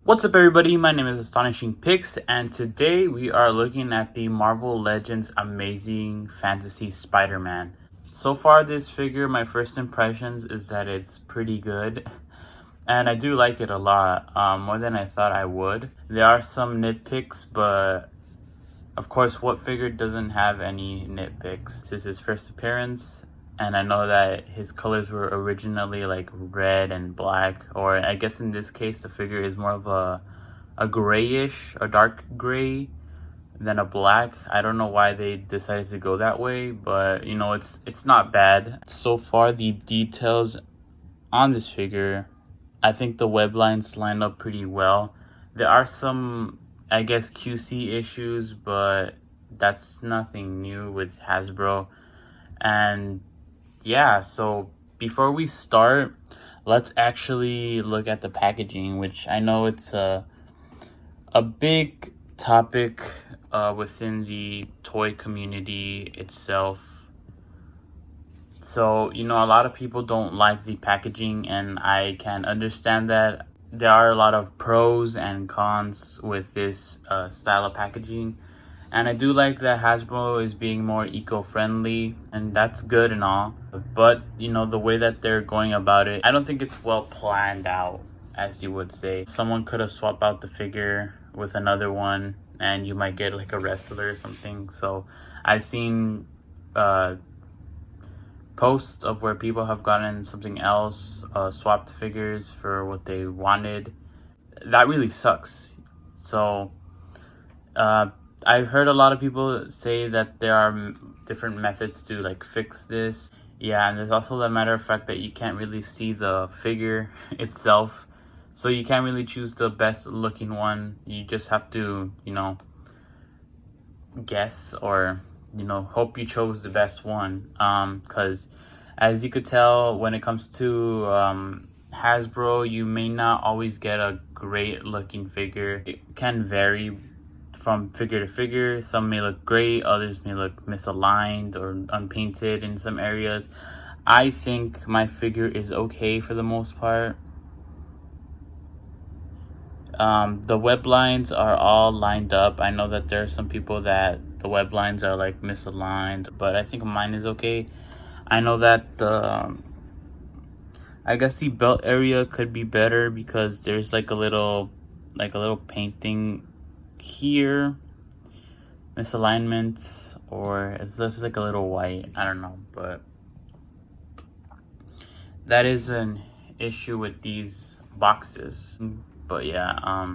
What's up, everybody? My name is Astonishing Pix, and today we are looking at the Marvel Legends Amazing Fantasy Spider-Man. So far, this figure, my first impressions is that it's pretty good, and I do like it a lot, more than I thought I would. There are some nitpicks, but of course, what figure doesn't have any nitpicks? This is his first appearance, and I know that his colors were originally like red and black, or I guess in this case the figure is more of a grayish, a dark gray than a black. I don't know why they decided to go that way, but you know, it's not bad. So far, the details on this figure, I think the web lines line up pretty well. There are some, I guess, QC issues, but that's nothing new with Hasbro. And yeah, so before we start, let's actually look at the packaging, which I know it's a big topic within the toy community itself. So, you know, a lot of people don't like the packaging, and I can understand that. There are a lot of pros and cons with this style of packaging. And I do like that Hasbro is being more eco-friendly, and that's good and all. But, you know, the way that they're going about it, I don't think it's well planned out, as you would say. Someone could have swapped out the figure with another one, and you might get like a wrestler or something. So I've seen posts of where people have gotten something else, swapped figures for what they wanted. That really sucks. So, I've heard a lot of people say that there are different methods to like fix this. Yeah, and there's also the matter of fact that you can't really see the figure itself. So you can't really choose the best looking one. You just have to, you know, guess or, you know, hope you chose the best one. Because as you could tell, when it comes to Hasbro, you may not always get a great looking figure. It can vary from figure to figure. Some may look great, others may look misaligned or unpainted in some areas. I think my figure is okay for the most part. The web lines are all lined up. I know that there are some people that the web lines are like misaligned, but I think mine is okay. I know that I guess the belt area could be better because there's like a little painting here, misalignments, or it's just like a little white. I don't know, but that is an issue with these boxes. But yeah,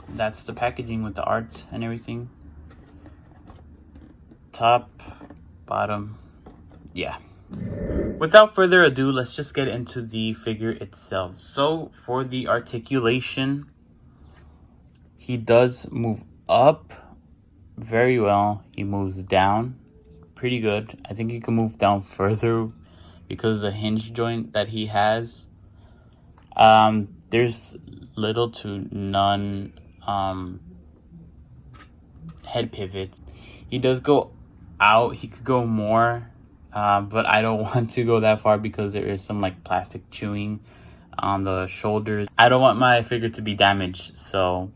that's the packaging with the art and everything. Top, bottom, yeah. Without further ado, let's just get into the figure itself. So for the articulation, he does move up very well. He moves down pretty good. I think he can move down further because of the hinge joint that he has. There's little to none head pivot. He does go out. He could go more, but I don't want to go that far because there is some like plastic chewing on the shoulders. I don't want my figure to be damaged, so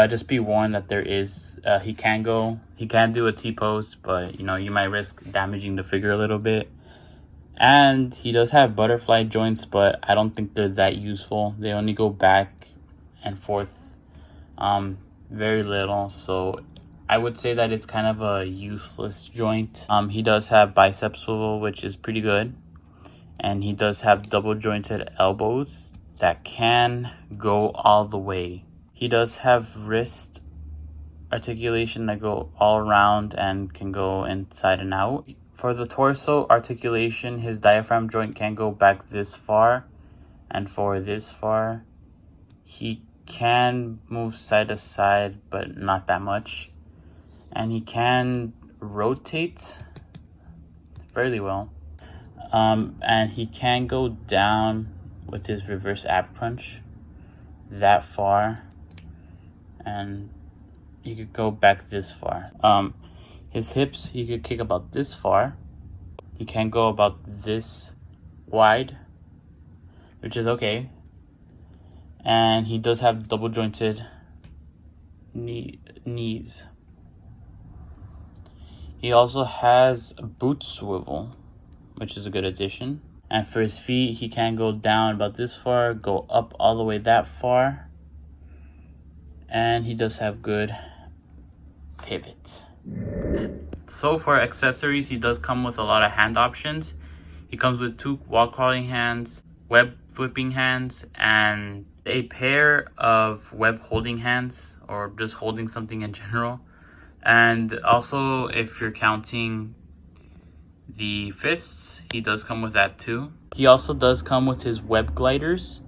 just be warned that there is he can do a T-pose, but you know, you might risk damaging the figure a little bit. And he does have butterfly joints, but I don't think they're that useful. They only go back and forth very little, so I would say that it's kind of a useless joint. He does have bicep swivel, which is pretty good, and he does have double jointed elbows that can go all the way. He does have wrist articulation that go all around and can go inside and out. For the torso articulation, his diaphragm joint can go back this far, and for this far. He can move side to side, but not that much. And he can rotate fairly well. And he can go down with his reverse ab crunch that far, and he could go back this far. His hips, he could kick about this far. He can go about this wide, which is okay. And he does have double jointed knees. He also has a boot swivel, which is a good addition. And for his feet, he can go down about this far, go up all the way that far. And he does have good pivots. So for accessories, he does come with a lot of hand options. He comes with 2 wall crawling hands, web flipping hands, and a pair of web holding hands, or just holding something in general. And also, if you're counting the fists, he does come with that too. He also does come with his web gliders,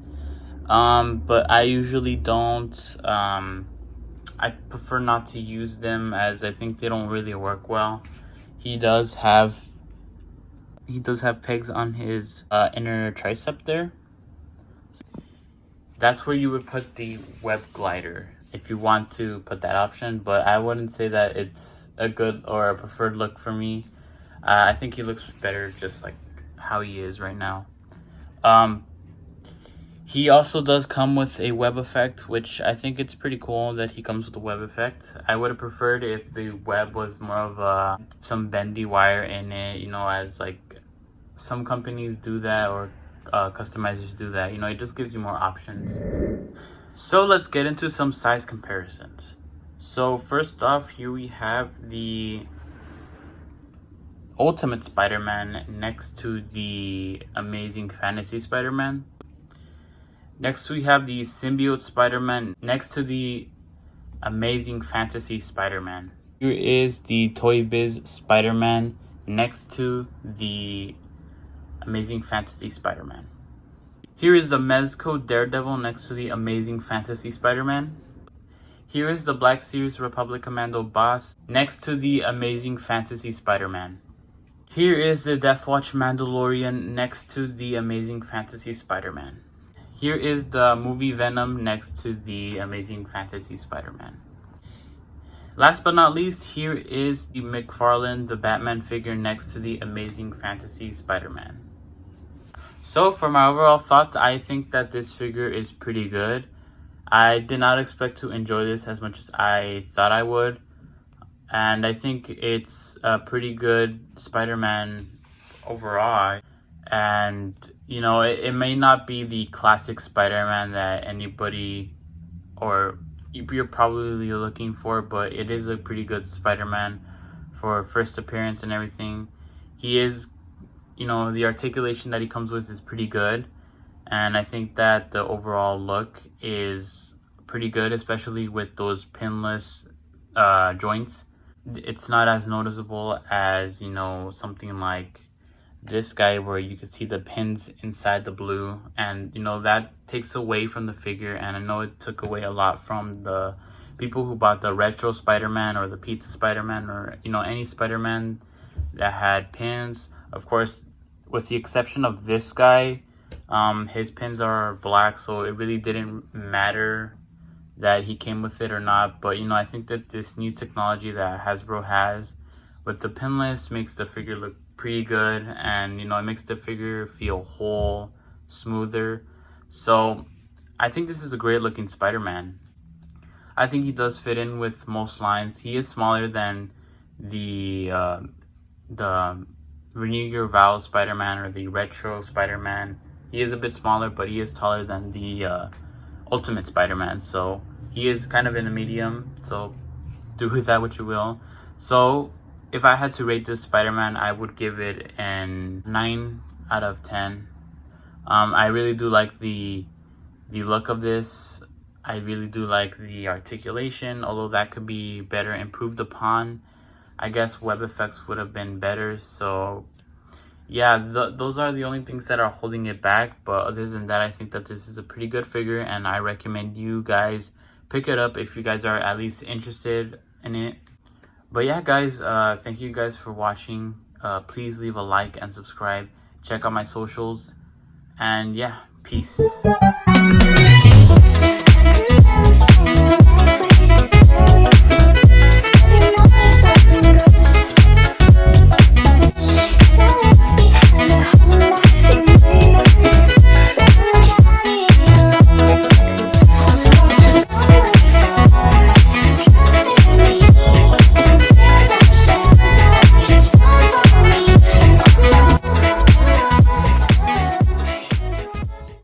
but I usually don't. I prefer not to use them, as I think they don't really work well. He does have pegs on his inner tricep there. That's where you would put the web glider if you want to put that option, but I wouldn't say that it's a good or a preferred look for me. I think he looks better just like how he is right now. He also does come with a web effect, which I think it's pretty cool that he comes with a web effect. I would have preferred if the web was more of some bendy wire in it, you know, as like some companies do that, or customizers do that. You know, it just gives you more options. So let's get into some size comparisons. So first off, here we have the Ultimate Spider-Man next to the Amazing Fantasy Spider-Man. Next we have the Symbiote Spider-Man next to the Amazing Fantasy Spider-Man. Here is the Toy Biz Spider-Man next to the Amazing Fantasy Spider-Man. Here is the Mezco Daredevil next to the Amazing Fantasy Spider-Man. Here is the Black Series Republic Commando Boss next to the Amazing Fantasy Spider-Man. Here is the Deathwatch Mandalorian next to the Amazing Fantasy Spider-Man. Here is the movie Venom next to the Amazing Fantasy Spider-Man. Last but not least, here is the McFarlane, the Batman figure next to the Amazing Fantasy Spider-Man. So for my overall thoughts, I think that this figure is pretty good. I did not expect to enjoy this as much as I thought I would. And I think it's a pretty good Spider-Man overall. And, you know, it may not be the classic Spider-Man that anybody or you're probably looking for, but it is a pretty good Spider-Man for first appearance and everything. He is, you know, the articulation that he comes with is pretty good. And I think that the overall look is pretty good, especially with those pinless joints. It's not as noticeable as, you know, something like this guy where you could see the pins inside the blue, and you know that takes away from the figure. And I know it took away a lot from the people who bought the retro Spider-Man or the pizza Spider-Man, or you know, any Spider-Man that had pins. Of course, with the exception of this guy, his pins are black, so it really didn't matter that he came with it or not. But you know, I think that this new technology that Hasbro has with the pinless makes the figure look pretty good, and you know, it makes the figure feel whole, smoother. So I think this is a great looking Spider-Man. I think he does fit in with most lines. He is smaller than the Renew Your Vows Spider-Man or the retro Spider-Man. He is a bit smaller, but he is taller than the Ultimate Spider-Man, so he is kind of in a medium, so do with that what you will. So if I had to rate this Spider-Man, I would give it an 9 out of 10. I really do like the look of this. I really do like the articulation, although that could be better improved upon. I guess web effects would have been better. So yeah, those are the only things that are holding it back. But other than that, I think that this is a pretty good figure, and I recommend you guys pick it up if you guys are at least interested in it. But yeah, guys, thank you guys for watching. Please leave a like and subscribe. Check out my socials. And yeah, peace.